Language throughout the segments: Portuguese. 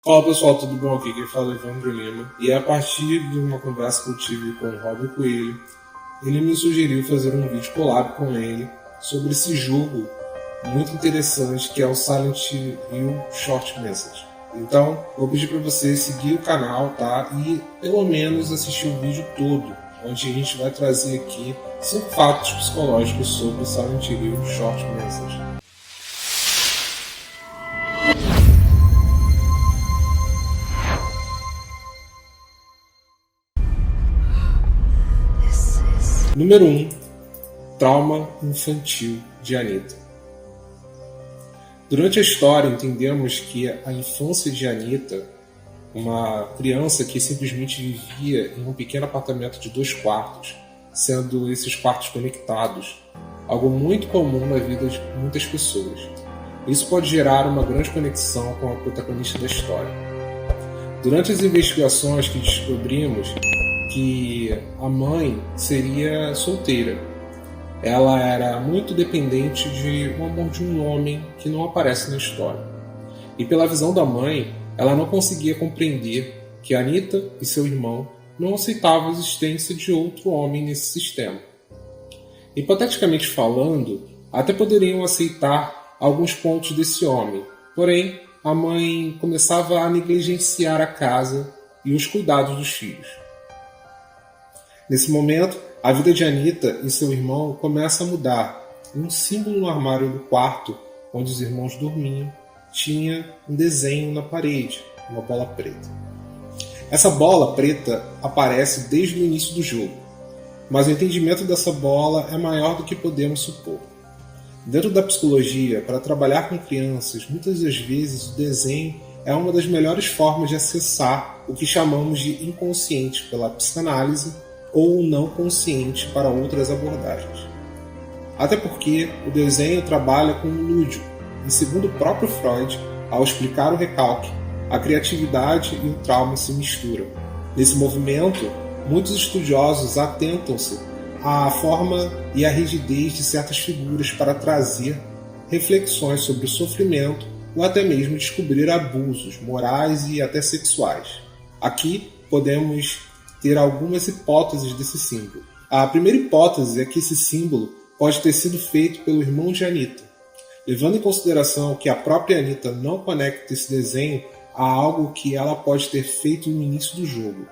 Fala pessoal, tudo bom? Aqui quem fala é Evandro Lima. E a partir de uma conversa que eu tive com o Robin Coelho, ele me sugeriu fazer um vídeo collab com ele sobre esse jogo muito interessante que é o Silent Hill Short Message. Então, vou pedir para você seguir o canal, tá? E pelo menos assistir o vídeo todo, onde a gente vai trazer aqui 5 fatos psicológicos sobre Silent Hill Short Message. Número 1. Trauma infantil de Anita. Durante a história entendemos que a infância de Anita, uma criança que simplesmente vivia em um pequeno apartamento de 2 quartos, sendo esses quartos conectados, algo muito comum na vida de muitas pessoas. Isso pode gerar uma grande conexão com a protagonista da história. Durante as investigações que descobrimos que a mãe seria solteira. Ela era muito dependente de um amor de um homem que não aparece na história. E pela visão da mãe, ela não conseguia compreender que Anita e seu irmão não aceitavam a existência de outro homem nesse sistema. Hipoteticamente falando, até poderiam aceitar alguns pontos desse homem, porém, a mãe começava a negligenciar a casa e os cuidados dos filhos. Nesse momento, a vida de Anita e seu irmão começa a mudar. Um símbolo no armário do quarto, onde os irmãos dormiam, tinha um desenho na parede, uma bola preta. Essa bola preta aparece desde o início do jogo, mas o entendimento dessa bola é maior do que podemos supor. Dentro da psicologia, para trabalhar com crianças, muitas das vezes o desenho é uma das melhores formas de acessar o que chamamos de inconsciente pela psicanálise ou não consciente para outras abordagens. Até porque o desenho trabalha com o lúdico, e segundo o próprio Freud, ao explicar o recalque, a criatividade e o trauma se misturam. Nesse movimento, muitos estudiosos atentam-se à forma e à rigidez de certas figuras para trazer reflexões sobre o sofrimento ou até mesmo descobrir abusos morais e até sexuais. Aqui podemos ter algumas hipóteses desse símbolo. A primeira hipótese é que esse símbolo pode ter sido feito pelo irmão de Anita, levando em consideração que a própria Anita não conecta esse desenho a algo que ela pode ter feito no início do jogo.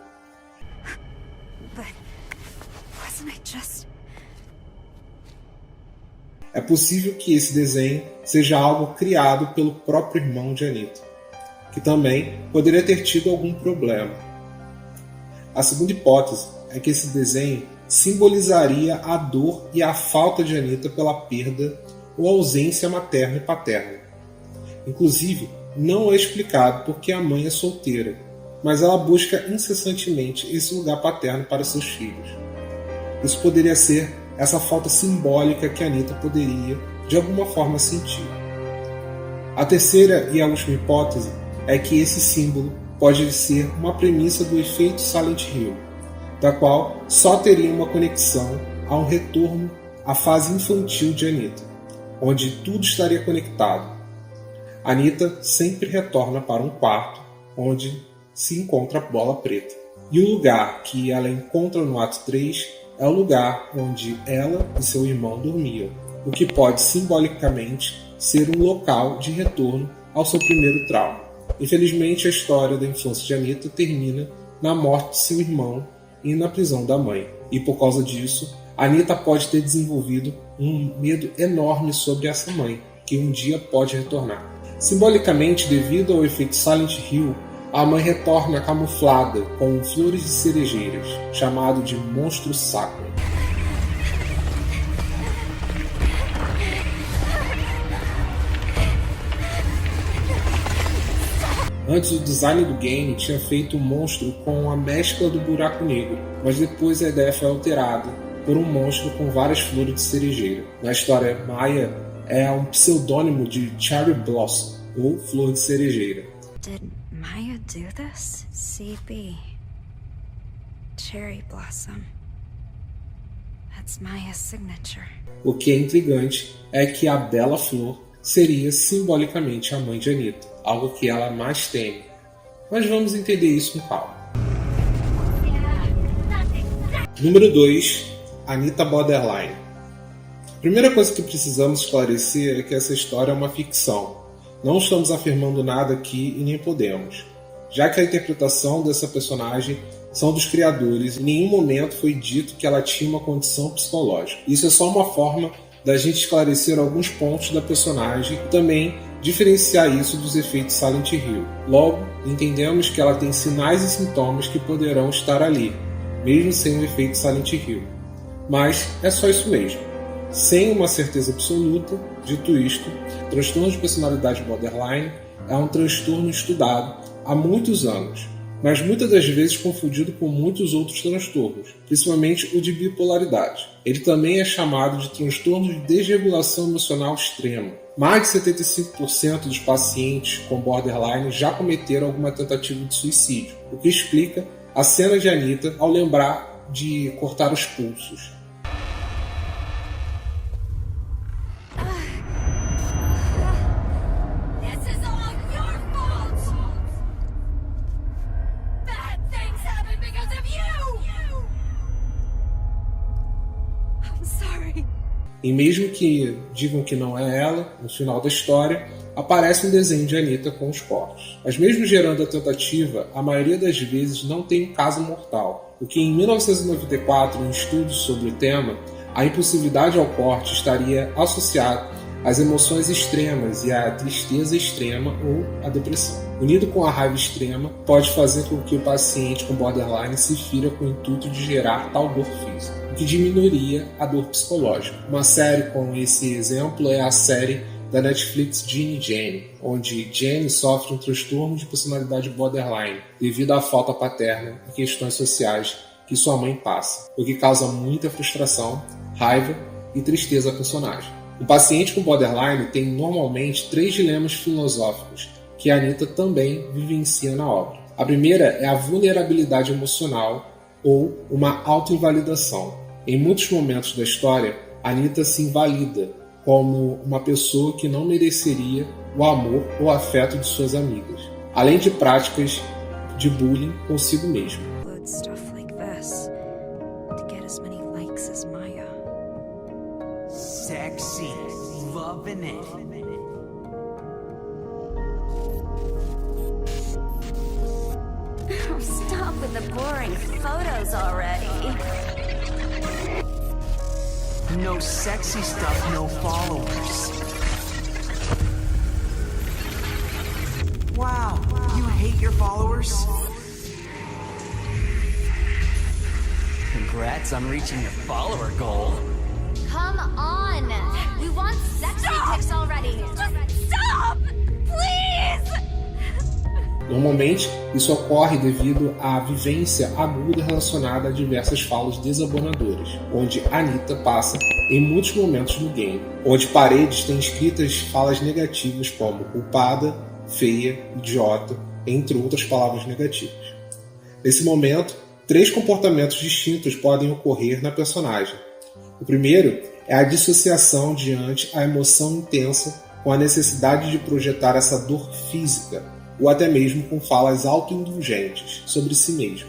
É possível que esse desenho seja algo criado pelo próprio irmão de Anita, que também poderia ter tido algum problema. A segunda hipótese é que esse desenho simbolizaria a dor e a falta de Anita pela perda ou ausência materna e paterna. Inclusive, não é explicado porque a mãe é solteira, mas ela busca incessantemente esse lugar paterno para seus filhos. Isso poderia ser essa falta simbólica que Anita poderia, de alguma forma, sentir. A terceira e a última hipótese é que esse símbolo pode ser uma premissa do efeito Silent Hill, da qual só teria uma conexão a um retorno à fase infantil de Anita, onde tudo estaria conectado. Anita sempre retorna para um quarto onde se encontra a bola preta. E o lugar que ela encontra no ato 3 é o lugar onde ela e seu irmão dormiam, o que pode simbolicamente ser um local de retorno ao seu primeiro trauma. Infelizmente, a história da infância de Anita termina na morte de seu irmão e na prisão da mãe. E por causa disso, Anita pode ter desenvolvido um medo enorme sobre essa mãe, que um dia pode retornar. Simbolicamente, devido ao efeito Silent Hill, a mãe retorna camuflada com flores de cerejeiras, chamado de monstro sacro. Antes, o design do game tinha feito um monstro com a mescla do buraco negro, mas depois a ideia foi alterada por um monstro com várias flores de cerejeira. Na história, Maya é um pseudônimo de Cherry Blossom, ou flor de cerejeira. Did Maya do this? CB. Cherry Blossom. That's Maya's signature. O que é intrigante é que a bela flor seria simbolicamente a mãe de Anita, algo que ela mais teme. mas vamos entender isso com calma. Número 2. Anita Borderline. A primeira coisa que precisamos esclarecer é que essa história é uma ficção. Não estamos afirmando nada aqui e nem podemos, já que a interpretação dessa personagem são dos criadores e em nenhum momento foi dito que ela tinha uma condição psicológica. Isso é só uma forma da gente esclarecer alguns pontos da personagem e também diferenciar isso dos efeitos Silent Hill. Logo, entendemos que ela tem sinais e sintomas que poderão estar ali, mesmo sem o efeito Silent Hill. Mas é só isso mesmo. Sem uma certeza absoluta, dito isto, transtorno de personalidade borderline é um transtorno estudado há muitos anos, mas muitas das vezes confundido com muitos outros transtornos, principalmente o de bipolaridade. Ele também é chamado de transtorno de desregulação emocional extrema. Mais de 75% dos pacientes com borderline já cometeram alguma tentativa de suicídio, o que explica a cena de Anita ao lembrar de cortar os pulsos. E mesmo que digam que não é ela, no final da história, aparece um desenho de Anita com os cortes. Mas mesmo gerando a tentativa, a maioria das vezes não tem um caso mortal, o que em 1994, em estudos sobre o tema, a impulsividade ao corte estaria associada às emoções extremas e à tristeza extrema ou à depressão. Unido com a raiva extrema, pode fazer com que o paciente com borderline se fira com o intuito de gerar tal dor física, o que diminuiria a dor psicológica. Uma série com esse exemplo é a série da Netflix Ginny Jane, onde Jane sofre um transtorno de personalidade borderline devido à falta paterna e questões sociais que sua mãe passa, o que causa muita frustração, raiva e tristeza à personagem. O paciente com borderline tem normalmente 3 dilemas filosóficos que a Anita também vivencia na obra. A primeira é a vulnerabilidade emocional ou uma autoinvalidação. Em muitos momentos da história, Anita se invalida como uma pessoa que não mereceria o amor ou afeto de suas amigas, além de práticas de bullying consigo mesma. Sexy, loving it. Oh, stop with the boring photos already. No sexy stuff, no followers. Wow, you hate your followers? Congrats on reaching your follower goal. Come on! We want sexy pics already! Stop! Please! Normalmente, isso ocorre devido à vivência aguda relacionada a diversas falas desabonadoras, onde Anita passa em muitos momentos no game, onde paredes têm escritas falas negativas como culpada, feia, idiota, entre outras palavras negativas. Nesse momento, 3 comportamentos distintos podem ocorrer na personagem. O primeiro é a dissociação diante a emoção intensa com a necessidade de projetar essa dor física, ou até mesmo com falas autoindulgentes sobre si mesmo.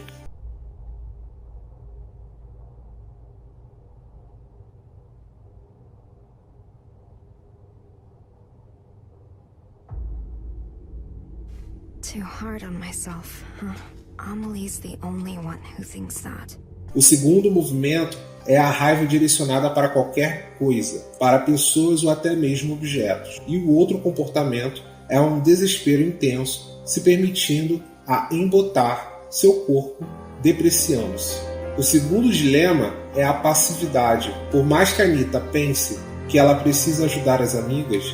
Too hard on myself, huh? Amelie's the only one who thinks that. O segundo movimento é a raiva direcionada para qualquer coisa, para pessoas ou até mesmo objetos. E o outro comportamento é um desespero intenso, se permitindo a embotar seu corpo, depreciando-se. O segundo dilema é a passividade. Por mais que a Anita pense que ela precisa ajudar as amigas,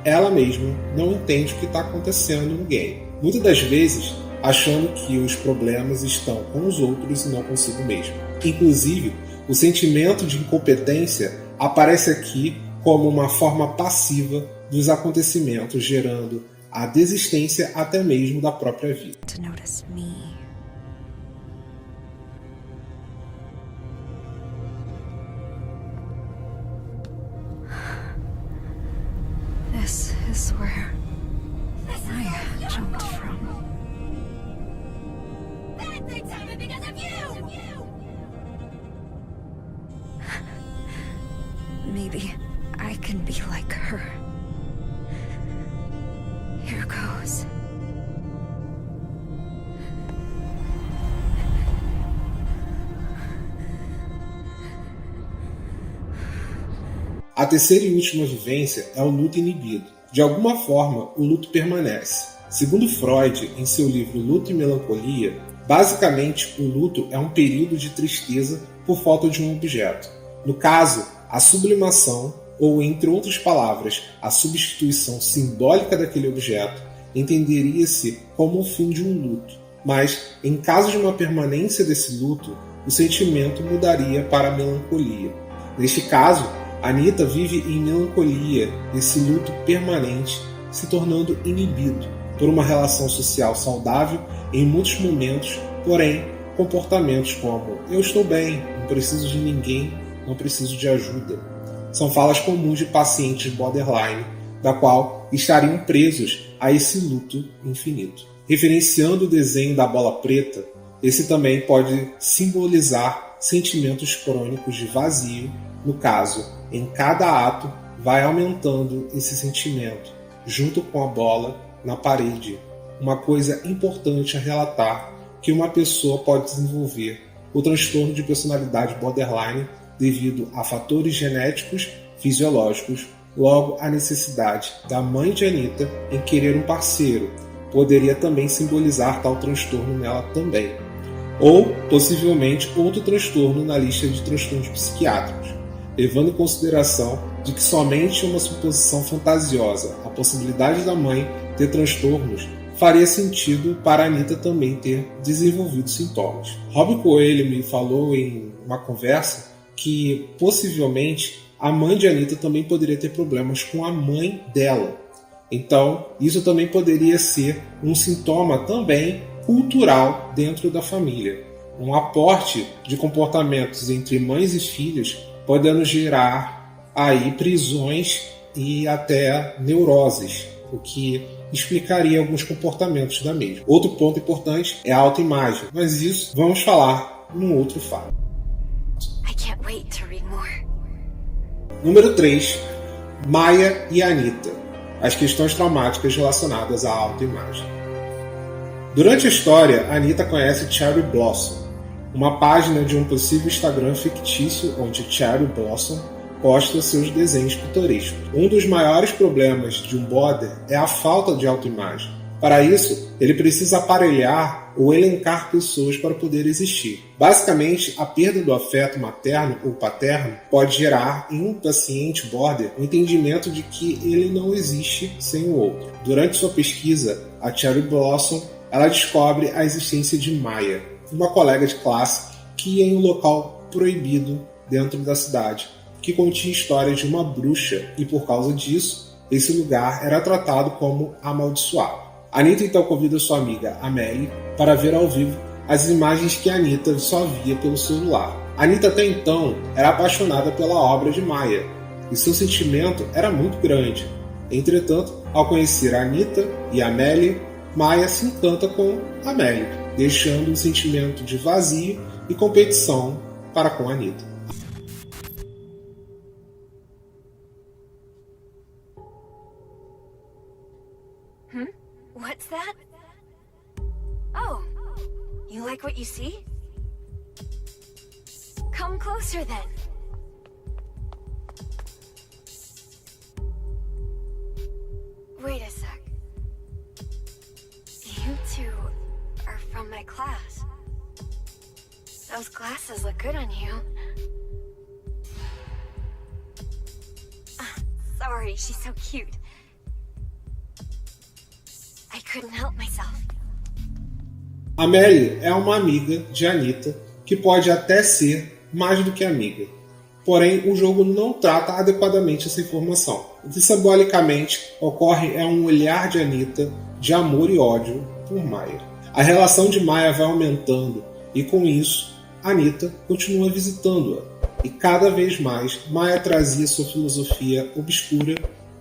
ela mesma não entende o que está acontecendo no game. Muitas das vezes, achando que os problemas estão com os outros e não consigo mesmo. Inclusive, o sentimento de incompetência aparece aqui como uma forma passiva dos acontecimentos, gerando a desistência até mesmo da própria vida. To notice me. This is where I jumped from. Things happen because of you! Maybe I can be like her. Here goes. A terceira e última vivência é o luto inibido. De alguma forma, o luto permanece. Segundo Freud, em seu livro Luto e Melancolia, basicamente o luto é um período de tristeza por falta de um objeto. No caso, a sublimação, ou entre outras palavras, a substituição simbólica daquele objeto, entenderia-se como o fim de um luto. Mas, em caso de uma permanência desse luto, o sentimento mudaria para a melancolia. Neste caso, Anitta vive em melancolia desse luto permanente, se tornando inibido por uma relação social saudável em muitos momentos, porém, comportamentos como eu estou bem, não preciso de ninguém, não preciso de ajuda. São falas comuns de pacientes borderline, da qual estariam presos a esse luto infinito. Referenciando o desenho da bola preta, esse também pode simbolizar sentimentos crônicos de vazio. No caso, em cada ato, vai aumentando esse sentimento, junto com a bola na parede. Uma coisa importante a relatar que uma pessoa pode desenvolver o transtorno de personalidade borderline devido a fatores genéticos, fisiológicos, logo a necessidade da mãe de Anitta em querer um parceiro poderia também simbolizar tal transtorno nela também. Ou, possivelmente, outro transtorno na lista de transtornos psiquiátricos, levando em consideração de que somente uma suposição fantasiosa, a possibilidade da mãe ter transtornos, faria sentido para a Anitta também ter desenvolvido sintomas. Rob Coelho me falou em uma conversa que, possivelmente, a mãe de Anitta também poderia ter problemas com a mãe dela. Então, isso também poderia ser um sintoma também cultural dentro da família. Um aporte de comportamentos entre mães e filhos podendo gerar aí prisões e até neuroses, o que explicaria alguns comportamentos da mesma. Outro ponto importante é a autoimagem, mas isso vamos falar num outro fato. I can't wait to read more. Número 3. Maya e Anitta. As questões traumáticas relacionadas à autoimagem. Durante a história, Anitta conhece Cherry Blossom, uma página de um possível Instagram fictício onde Cherry Blossom posta seus desenhos pitorescos. Um dos maiores problemas de um border é a falta de autoimagem. Para isso, ele precisa aparelhar ou elencar pessoas para poder existir. Basicamente, a perda do afeto materno ou paterno pode gerar em um paciente border o entendimento de que ele não existe sem o outro. Durante sua pesquisa, a Cherry Blossom ela descobre a existência de Maya, uma colega de classe que ia em um local proibido dentro da cidade, que continha histórias de uma bruxa e por causa disso, esse lugar era tratado como amaldiçoado. Anitta então convida sua amiga Amélie para ver ao vivo as imagens que Anitta só via pelo celular. Anitta até então era apaixonada pela obra de Maya e seu sentimento era muito grande. Entretanto, ao conhecer Anitta e Amélie, Maya se encanta com Amélie, deixando um sentimento de vazio e competição para com Anitta. What's that? Oh, you like what you see? Come closer then. Wait a sec. You two are from my class. Those glasses look good on you. Sorry, she's so cute. I couldn't help myself. Amélie é uma amiga de Anitta que pode até ser mais do que amiga. Porém, o jogo não trata adequadamente essa informação. O que simbolicamente ocorre é um olhar de Anitta de amor e ódio por Maya. A relação de Maya vai aumentando e com isso, Anitta continua visitando-a. E cada vez mais, Maya trazia sua filosofia obscura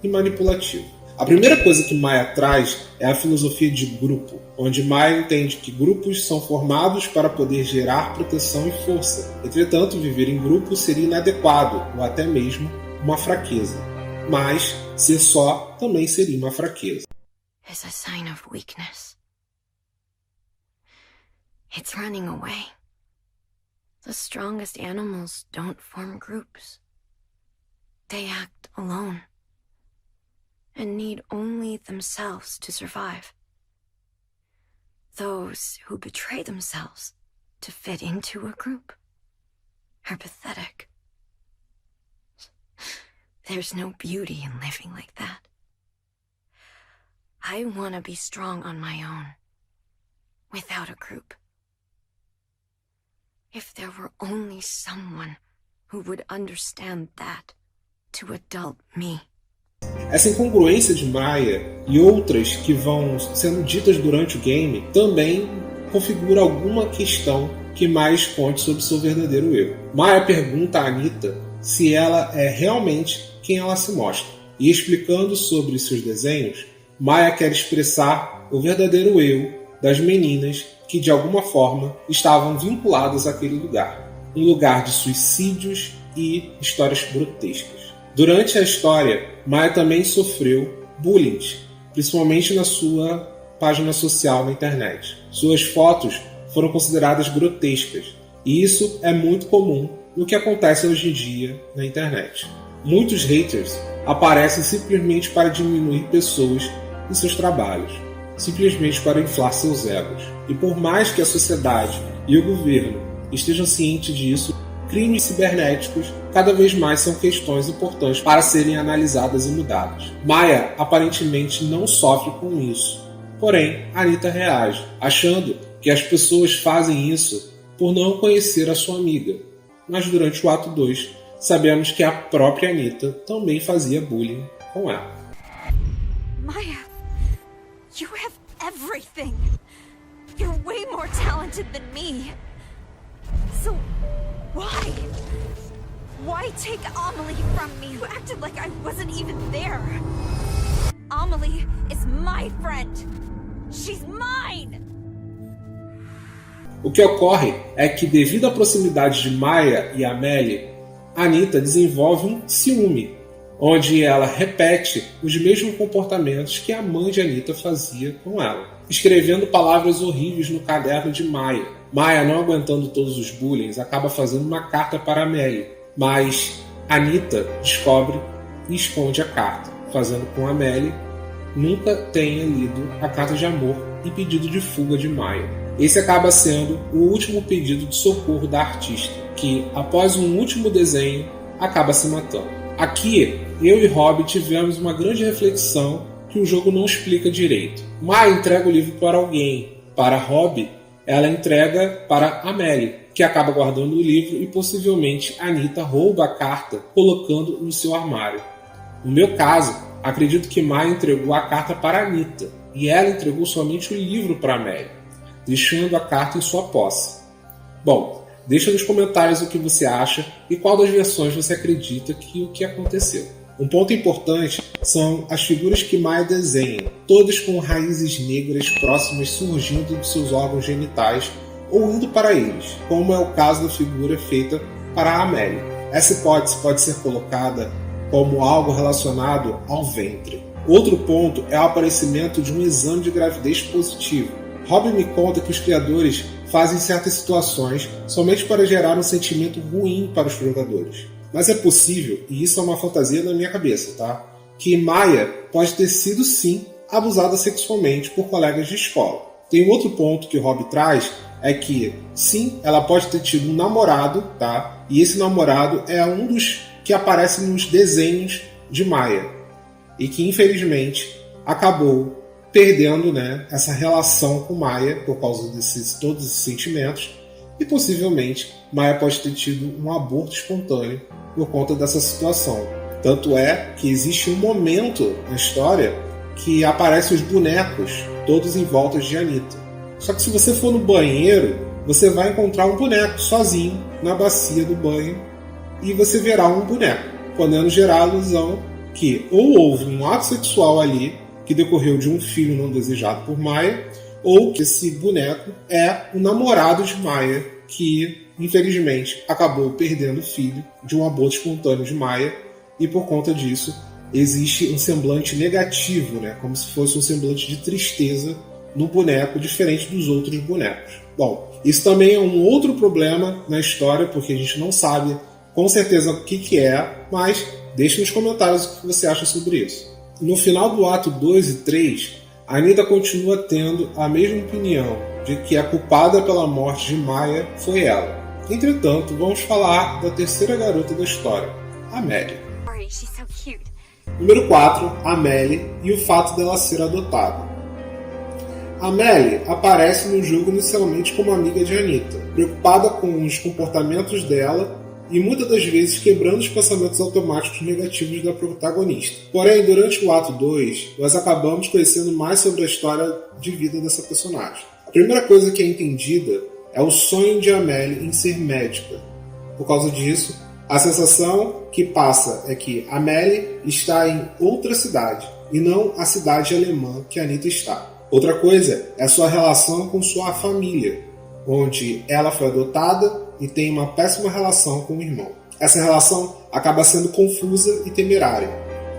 e manipulativa. A primeira coisa que Maya traz é a filosofia de grupo, onde Maya entende que grupos são formados para poder gerar proteção e força. Entretanto, viver em grupo seria inadequado ou até mesmo uma fraqueza. Mas ser só também seria uma fraqueza. Is a sign of weakness. It's running away. The strongest animals don't form groups. They act alone and need only themselves to survive. Those who betray themselves to fit into a group are pathetic. There's no beauty in living like that. I want to be strong on my own, without a group. If there were only someone who would understand that to adult me. Essa incongruência de Maya e outras que vão sendo ditas durante o game também configura alguma questão que Maya esconde sobre seu verdadeiro eu. Maya pergunta a Anita se ela é realmente quem ela se mostra. E explicando sobre seus desenhos, Maya quer expressar o verdadeiro eu das meninas que de alguma forma estavam vinculadas àquele lugar. Um lugar de suicídios e histórias grotescas. Durante a história, Maya também sofreu bullying, principalmente na sua página social na internet. Suas fotos foram consideradas grotescas, e isso é muito comum no que acontece hoje em dia na internet. Muitos haters aparecem simplesmente para diminuir pessoas e seus trabalhos, simplesmente para inflar seus egos. E por mais que a sociedade e o governo estejam cientes disso, crimes cibernéticos cada vez mais são questões importantes para serem analisadas e mudadas. Maya aparentemente não sofre com isso, porém Anita reage, achando que as pessoas fazem isso por não conhecer a sua amiga. Mas durante o ato 2, sabemos que a própria Anita também fazia bullying com ela. Maya, you have everything. You're way more talented than me. So, why? Why take Amelie from me? You acted like I wasn't even there. Amelie is my friend. She's mine. O que ocorre é que, devido à proximidade de Maya e Amélie, Anita desenvolve um ciúme, onde ela repete os mesmos comportamentos que a mãe de Anita fazia com ela, escrevendo palavras horríveis no caderno de Maya. Maya, não aguentando todos os bullying, acaba fazendo uma carta para Amélie, mas Anita descobre e esconde a carta, fazendo com que Amélie nunca tenha lido a carta de amor e pedido de fuga de Maya. Esse acaba sendo o último pedido de socorro da artista, que, após um último desenho, acaba se matando. Aqui, eu e Rob tivemos uma grande reflexão que o jogo não explica direito. Maya entrega o livro para alguém. Para Rob, ela entrega para Amélie, que acaba guardando o livro e possivelmente Anita rouba a carta, colocando no seu armário. No meu caso, acredito que Maya entregou a carta para Anita, e ela entregou somente o livro para Amélie, deixando a carta em sua posse. Bom, deixa nos comentários o que você acha e qual das versões você acredita que o que aconteceu. Um ponto importante são as figuras que Maya desenha, todas com raízes negras próximas surgindo de seus órgãos genitais ou indo para eles, como é o caso da figura feita para a Amélie. Essa hipótese pode ser colocada como algo relacionado ao ventre. Outro ponto é o aparecimento de um exame de gravidez positivo. Rob me conta que os criadores fazem certas situações somente para gerar um sentimento ruim para os jogadores. Mas é possível, e isso é uma fantasia na minha cabeça, tá? Que Maya pode ter sido sim abusada sexualmente por colegas de escola. Tem um outro ponto que o Rob traz, é que sim, ela pode ter tido um namorado, tá? E esse namorado é um dos que aparece nos desenhos de Maya. E que infelizmente acabou perdendo, né, essa relação com Maya por causa de todos esses sentimentos, e possivelmente Maya pode ter tido um aborto espontâneo por conta dessa situação. Tanto é que existe um momento na história que aparecem os bonecos todos em volta de Anita. Só que se você for no banheiro, você vai encontrar um boneco sozinho na bacia do banho e você verá um boneco, podendo gerar a ilusão que ou houve um ato sexual ali que decorreu de um filho não desejado por Maya, ou que esse boneco é o namorado de Maya, que infelizmente acabou perdendo o filho de um aborto espontâneo de Maya, e por conta disso existe um semblante negativo, né? Como se fosse um semblante de tristeza no boneco, diferente dos outros bonecos. Bom, isso também é um outro problema na história, porque a gente não sabe com certeza o que é, mas deixe nos comentários o que você acha sobre isso. No final do ato 2 e 3, a Anita continua tendo a mesma opinião de que a culpada pela morte de Maya foi ela. Entretanto, vamos falar da terceira garota da história, Amélie. Sorry, she's so cute. Número 4, Amélie e o fato dela ser adotada. Amélie aparece no jogo inicialmente como amiga de Anita, preocupada com os comportamentos dela e muitas das vezes quebrando os pensamentos automáticos negativos da protagonista. Porém, durante o ato 2, nós acabamos conhecendo mais sobre a história de vida dessa personagem. A primeira coisa que é entendida é o sonho de Amélie em ser médica. Por causa disso, a sensação que passa é que Amélie está em outra cidade e não a cidade alemã que Anita está. Outra coisa é a sua relação com sua família, onde ela foi adotada e tem uma péssima relação com o irmão. Essa relação acaba sendo confusa e temerária,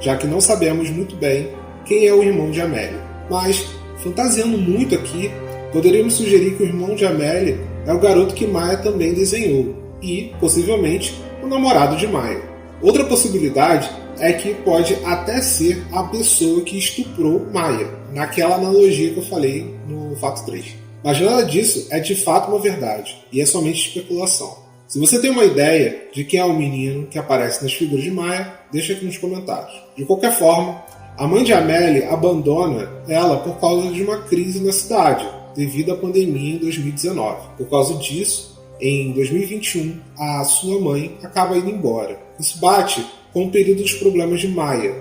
já que não sabemos muito bem quem é o irmão de Amélie. Mas, fantasiando muito aqui, poderíamos sugerir que o irmão de Amélie é o garoto que Maya também desenhou e, possivelmente, o namorado de Maya. Outra possibilidade é que pode até ser a pessoa que estuprou Maya, naquela analogia que eu falei no fato 3. Mas nada disso é de fato uma verdade, e é somente especulação. Se você tem uma ideia de quem é o menino que aparece nas figuras de Maya, deixa aqui nos comentários. De qualquer forma, a mãe de Amélie abandona ela por causa de uma crise na cidade, devido à pandemia em 2019. Por causa disso, em 2021, a sua mãe acaba indo embora. Isso bate com o período dos problemas de Maya.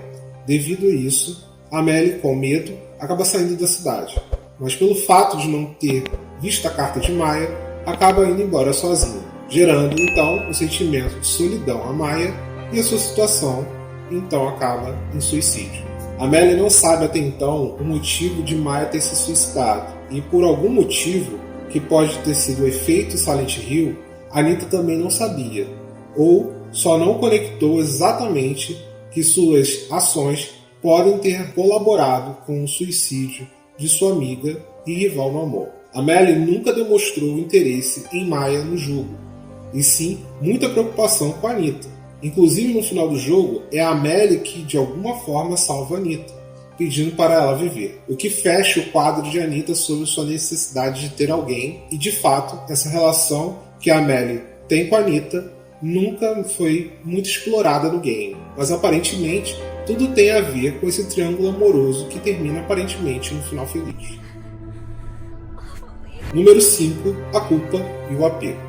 Devido a isso, Amélie, com medo, acaba saindo da cidade. Mas pelo fato de não ter visto a carta de Maya, acaba indo embora sozinha, gerando então um sentimento de solidão a Maya e a sua situação então acaba em suicídio. Amélie não sabe até então o motivo de Maya ter se suicidado, e por algum motivo, que pode ter sido o efeito Silent Hill, Anita também não sabia, ou só não conectou exatamente que suas ações podem ter colaborado com o suicídio de sua amiga e rival no amor. Amélie nunca demonstrou interesse em Maya no jogo, e sim muita preocupação com a Anita. Inclusive no final do jogo, é a Amélie que de alguma forma salva a Anita, pedindo para ela viver, o que fecha o quadro de Anita sobre sua necessidade de ter alguém, e de fato, essa relação que a Amélie tem com a Anita nunca foi muito explorada no game, mas aparentemente tudo tem a ver com esse triângulo amoroso que termina aparentemente no final feliz. Número 5. A culpa e o apego.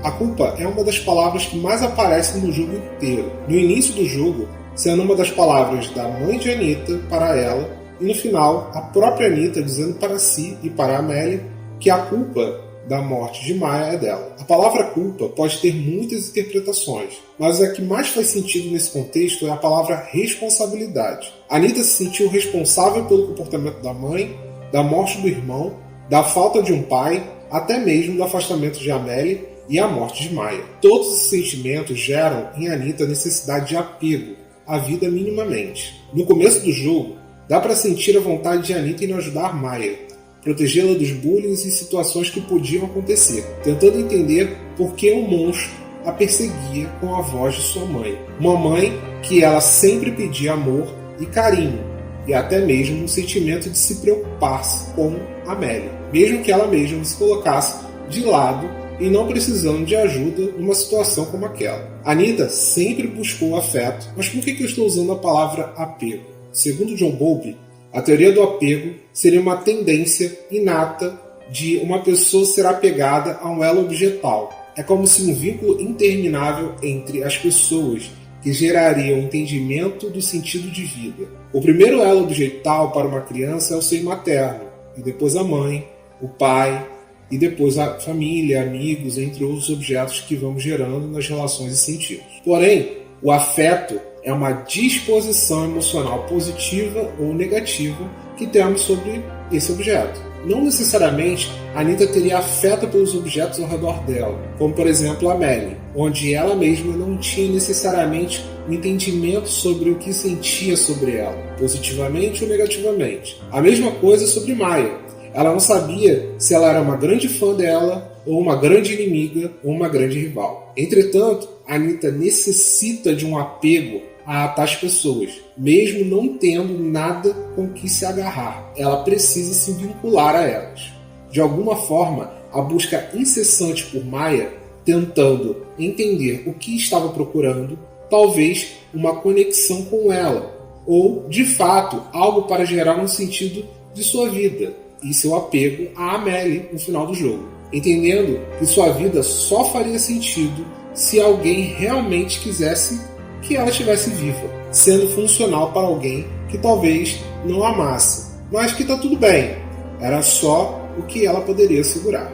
A culpa é uma das palavras que mais aparecem no jogo inteiro. No início do jogo, sendo uma das palavras da mãe de Anita para ela, e no final, a própria Anita dizendo para si e para Amélie que a culpa da morte de Maya é dela. A palavra culpa pode ter muitas interpretações, mas a que mais faz sentido nesse contexto é a palavra responsabilidade. Anita se sentiu responsável pelo comportamento da mãe, da morte do irmão, da falta de um pai, até mesmo do afastamento de Amélie e a morte de Maya. Todos esses sentimentos geram em Anita a necessidade de apego à vida minimamente. No começo do jogo, dá para sentir a vontade de Anita em ajudar Maya, protegê-la dos bullying e situações que podiam acontecer, tentando entender por que um monstro a perseguia com a voz de sua mãe. Uma mãe que ela sempre pedia amor e carinho, e até mesmo um sentimento de se preocupar com Amélie, mesmo que ela mesma se colocasse de lado e não precisando de ajuda numa situação como aquela. Anita sempre buscou afeto, mas por que eu estou usando a palavra apego? Segundo John Bowlby, a teoria do apego seria uma tendência inata de uma pessoa ser apegada a um elo objetal. É como se um vínculo interminável entre as pessoas que geraria um entendimento do sentido de vida. O primeiro elo objetal para uma criança é o seio materno, e depois a mãe, o pai, e depois a família, amigos, entre outros objetos que vamos gerando nas relações e sentidos. Porém, O afeto é uma disposição emocional positiva ou negativa que temos sobre esse objeto. Não necessariamente a Anita teria afeto pelos objetos ao redor dela, como por exemplo a Melly, onde ela mesma não tinha necessariamente um entendimento sobre o que sentia sobre ela, positivamente ou negativamente. A mesma coisa sobre Maya. Ela não sabia se ela era uma grande fã dela, ou uma grande inimiga, ou uma grande rival. Entretanto, a Anita necessita de um apego a tais pessoas, mesmo não tendo nada com que se agarrar. Ela precisa se vincular a elas. De alguma forma, a busca incessante por Maya, tentando entender o que estava procurando, talvez uma conexão com ela, ou, de fato, algo para gerar um sentido de sua vida e seu apego a Amélie no final do jogo, entendendo que sua vida só faria sentido se alguém realmente quisesse que ela estivesse viva, sendo funcional para alguém que talvez não amasse, mas que está tudo bem, era só o que ela poderia segurar.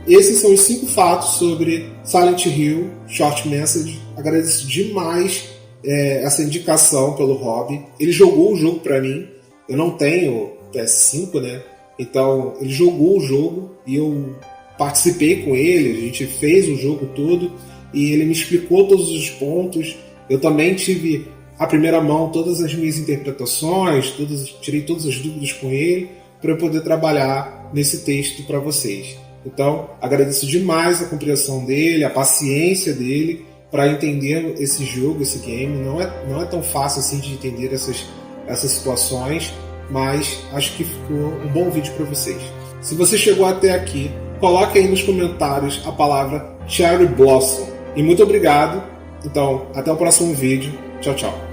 Esses são os 5 fatos sobre Silent Hill Short Message. Agradeço demais essa indicação pelo Rob. Ele jogou o jogo para mim. Eu não tenho PS5, né? Então ele jogou o jogo e eu participei com ele. A gente fez o jogo todo e ele me explicou todos os pontos. Eu também tive à primeira mão todas as minhas interpretações, tirei todas as dúvidas com ele para eu poder trabalhar nesse texto para vocês. Então, agradeço demais a compreensão dele, a paciência dele para entender esse jogo, esse game. Não é tão fácil assim de entender essas situações, mas acho que ficou um bom vídeo para vocês. Se você chegou até aqui, coloque aí nos comentários a palavra Cherry Blossom. E muito obrigado. Então, até o próximo vídeo. Tchau, tchau.